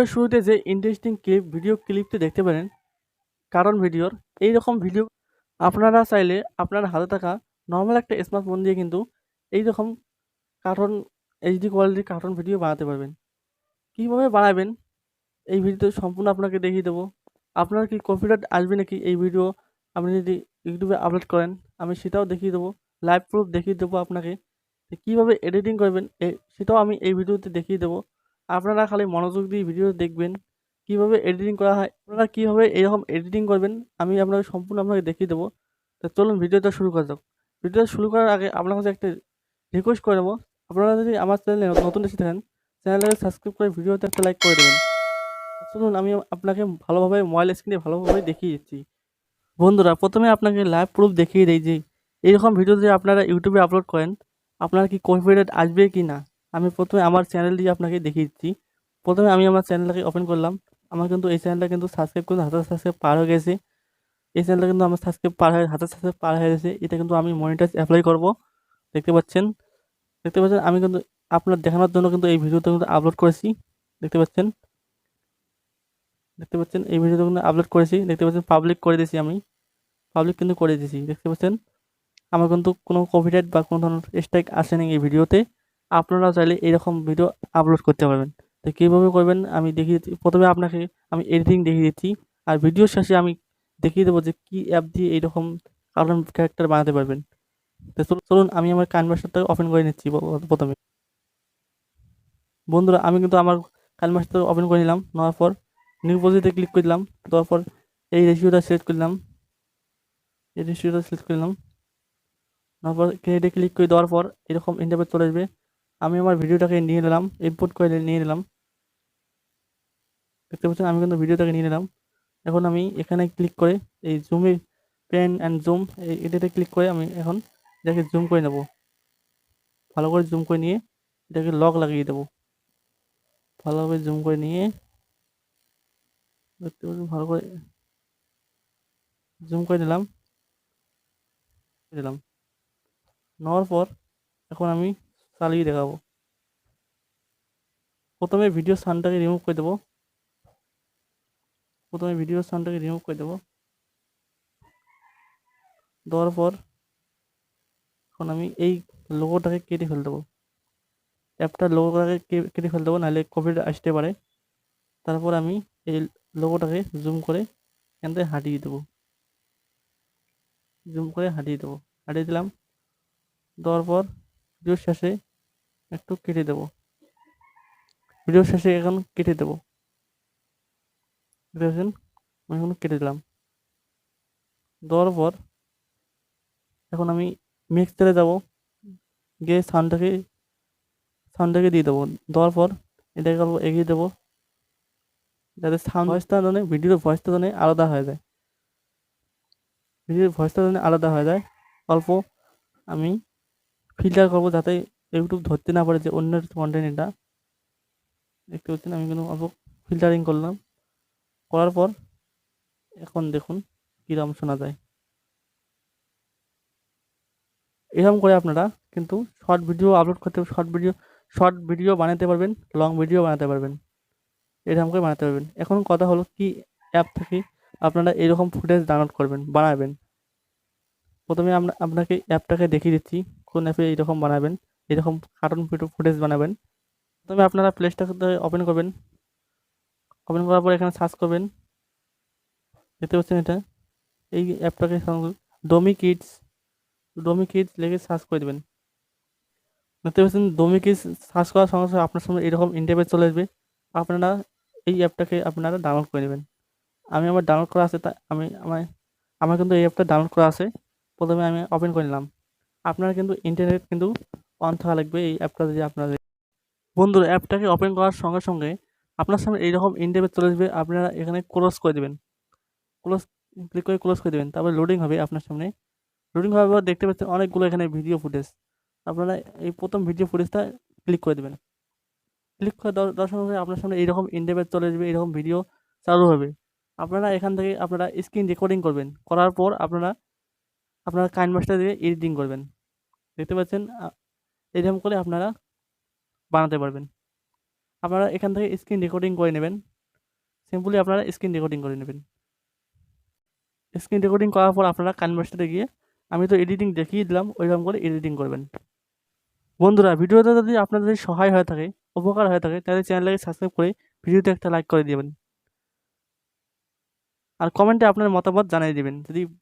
ভিডিওর শুরুতে যে ইন্টারেস্টিং ভিডিও ক্লিপটি দেখতে পারেন কারণ ভিডিওর এইরকম ভিডিও আপনারা চাইলে আপনার হাতে থাকা নর্মাল একটা স্মার্টফোন দিয়ে কিন্তু এইরকম কার্টুন এইচডি কোয়ালিটির কার্টুন ভিডিও বানাতে পারবেন। কীভাবে বানাবেন এই ভিডিওতে সম্পূর্ণ আপনাকে দেখিয়ে দেবো। আপনার কি কনফিডেন্ট আসবে নাকি এই ভিডিও আপনি যদি ইউটিউবে আপলোড করেন, আমি সেটাও দেখিয়ে দেবো। লাইভ প্রুফ দেখিয়ে দেবো আপনাকে যে কীভাবে এডিটিং করবেন সেটাও আমি এই ভিডিওতে দেখিয়ে দেবো। আপনারা খালি মনোযোগ দিয়ে ভিডিও দেখবেন কীভাবে এডিটিং করা হয়, আপনারা কীভাবে এরকম এডিটিং করবেন আমি আপনাকে সম্পূর্ণ আপনাকে দেখিয়ে দেবো। তো চলুন ভিডিওটা শুরু করা যাক। ভিডিওটা শুরু করার আগে আপনার কাছে একটা রিকোয়েস্ট করে নেবো, আপনারা যদি আমার চ্যানেলে নতুন এসে থাকেন চ্যানেলটাকে সাবস্ক্রাইব করে ভিডিওতে একটা লাইক করে দেবেন। চলুন আমি আপনাকে ভালোভাবে মোবাইল স্ক্রিনে ভালোভাবে দেখিয়ে দিচ্ছি। বন্ধুরা, প্রথমে আপনাকে লাইভ প্রুফ দেখিয়ে দেই যে এইরকম ভিডিও যদি আপনারা ইউটিউবে আপলোড করেন আপনার কি কনফিডেন্ট আসবে কি না। আমি প্রথমে আমার চ্যানেল দিয়ে আপনাকে দেখিয়ে দিচ্ছি। প্রথমে আমি আমার চ্যানেলটাকে ওপেন করলাম। আমার কিন্তু এই চ্যানেলটা কিন্তু সাবস্ক্রাইব করতে 1000 সাবস্ক্রাইব পার হয়ে গেছে। এই চ্যানেলটা কিন্তু আমার সাবস্ক্রাইব পার হয়ে 1000 সাবস্ক্রাইব পার হয়ে গেছে। এটা কিন্তু আমি মনিটাইজ অ্যাপ্লাই করব। দেখতে পাচ্ছেন আমি কিন্তু আপনার দেখানোর জন্য কিন্তু এই ভিডিওটা কিন্তু আপলোড করেছি। দেখতে পাচ্ছেন এই ভিডিওটা কিন্তু আপলোড করেছি। দেখতে পাচ্ছেন পাবলিক করে দিয়েছি, আমি পাবলিক কিন্তু করে দিয়েছি। দেখতে পাচ্ছেন আমার কিন্তু কোনো কপিরাইট বা কোনো ধরনের স্ট্রাইক আসেনি এই ভিডিওতে। আপনারা চাইলে এরকম ভিডিও আপলোড করতে পারবেন। তো কীভাবে করবেন আমি দেখিয়ে দিচ্ছি। প্রথমে আপনাকে আমি এডিটিং দেখিয়ে দিচ্ছি, আর ভিডিওর শেষে আমি দেখিয়ে দেবো যে কী অ্যাপ দিয়ে এইরকম কার্টুন ক্যারেক্টার বানাতে পারবেন। তো চলুন আমি আমার কাইনমাস্টারটাকে ওপেন করে নিচ্ছি। প্রথমে বন্ধুরা আমি কিন্তু আমার কাইনমাস্টার ওপেন করে নিলাম। নেওয়ার পর নিউ প্রজেক্টে ক্লিক করে দিলাম। দেওয়ার পর এই রেশিওটা সিলেক্ট করলাম, তারপর ক্রিয়েটে ক্লিক করে দেওয়ার পর এরকম ইন্টারফেস চলে আসবে। আমি আমার ভিডিওটাকে নিয়ে নিলাম, ইম্পোর্ট করে নিয়ে নিলাম। দেখতে পাচ্ছেন আমি কিন্তু ভিডিওটাকে নিয়ে নিলাম। এখন আমি এখানে ক্লিক করে এই জুমে পেন অ্যান্ড জুম এটাতে ক্লিক করে আমি এখন এটাকে জুম করে নেব। ভালো করে জুম করে নিয়ে এটাকে লক লাগিয়ে দেবো। ভালোভাবে জুম করে নিয়ে দেখতে পাচ্ছেন ভালো করে জুম করে নিলাম। নেওয়ার পর এখন আমি চালিয়ে দেখাবো। প্রথমে ভিডিও সাউন্ডটাকে রিমুভ করে দেবো। দেওয়ার পর এখন আমি এই লোগোটাকে কেটে ফেলে দেবো। অ্যাপটার লোগোটাকে কেটে ফেলে দেবো, নাহলে কপিরাইট আসতে পারে। তারপর আমি এই লোগোটাকে জুম করে এখান থেকে হাঁটিয়ে দেবো। হাঁটিয়ে দিলাম। দেওয়ার পর ভিডিওর শেষে একটু কেটে দেবো। এখন কেটে দেবো। দেখেন আমি এখন কেটে দিলাম। দেওয়ার পর এখন আমি মিক্সচারে যাবো, গিয়ে সাউন্ডটাকে দিয়ে দেবো। দেওয়ার পর এটাকে অল্প এগিয়ে দেবো যাতে সাউন্ড ভয়েসটা যেন ভিডিওর ভয়েসটা যেন আলাদা হয়ে যায়। অল্প আমি ফিল্টার করবো যাতে ইউটিউব ধরতে না পারে যে অন্যের কন্টেন্ট এটা। দেখতে পাচ্ছেন আমি কিন্তু অল্প ফিল্টারিং করলাম। করার পর এখন দেখুন কীরকম শোনা যায়। এরকম করে আপনারা কিন্তু শর্ট ভিডিও আপলোড করতে শর্ট ভিডিও বানাতে পারবেন, লং ভিডিও বানাতে পারবেন। এরকম করে বানাতে পারবেন। এখন কথা হলো কি অ্যাপ থেকে আপনারা এরকম ফুটেজ ডাউনলোড বানাবেন। প্রথমে আপনাকে অ্যাপটাকে দেখিয়ে দিচ্ছি কোন অ্যাপে এইরকম বানাবেন, এরকম কার্টুন ফুটেজ বানাবেন। প্রথমে আপনারা প্লে স্টোরটাকে ওপেন করবেন। ওপেন করার পর এখানে সার্চ করবেন। দেখতে পাচ্ছেন এটা এই অ্যাপটাকে ডমি কিডস লিখে সার্চ করে দেবেন। দেখতে পাচ্ছেন ডমি কিডস সার্চ করার সঙ্গে সঙ্গে আপনার সামনে এরকম ইন্টারফেস চলে আসবে। আপনারা এই অ্যাপটাকে আপনারা ডাউনলোড করে নেবেন। আমি আমার ডাউনলোড করা আছে, তাই আমার কিন্তু এই অ্যাপটা ডাউনলোড করা আছে। প্রথমে আমি ওপেন করে নিলাম। আপনারা কিন্তু ইন্টারনেট কিন্তু অন থাকা লাগবে এই অ্যাপটা যদি আপনাদের। বন্ধুরা অ্যাপটাকে ওপেন করার সঙ্গে সঙ্গে আপনার সামনে এইরকম ইন্টারফেস চলে আসবে। আপনারা এখানে ক্লোজ করে দেবেন, ক্লিক করে ক্লোজ করে দেবেন। তারপরে লোডিং হবে আপনার সামনে। লোডিং হওয়ার পর দেখতে পাচ্ছেন অনেকগুলো এখানে ভিডিও ফুটেজ। আপনারা এই প্রথম ভিডিও ফুটেজটা ক্লিক করে দেবেন। ক্লিক করে দেওয়ার সঙ্গে সঙ্গে আপনার সামনে এইরকম ইন্টারফেস চলে আসবে, এরকম ভিডিও চালু হবে। আপনারা এখান থেকে আপনারা স্ক্রিন রেকর্ডিং করবেন। করার পর আপনারা কাইনমাস্টার দিয়ে এডিটিং করবেন। দেখতে পাচ্ছেন এরকম করে আপনারা বানাতে পারবেন। আপনারা এখান থেকে স্ক্রিন রেকর্ডিং করে নেবেন। সিম্পলি আপনারা স্ক্রিন রেকর্ডিং করে নেবেন। স্ক্রিন রেকর্ডিং করার পর আপনারা ক্যানভাসটাতে গিয়ে, আমি তো এডিটিং দেখিয়ে দিলাম, ওইরকম করে এডিটিং করবেন। বন্ধুরা, ভিডিওটা যদি আপনাদের সহায় হয়ে থাকে, উপকার হয়ে থাকে, তাহলে চ্যানেলটাকে সাবস্ক্রাইব করে ভিডিওতে একটা লাইক করে দিবেন। আর কমেন্টে আপনার মতামত জানিয়ে দিবেন যদি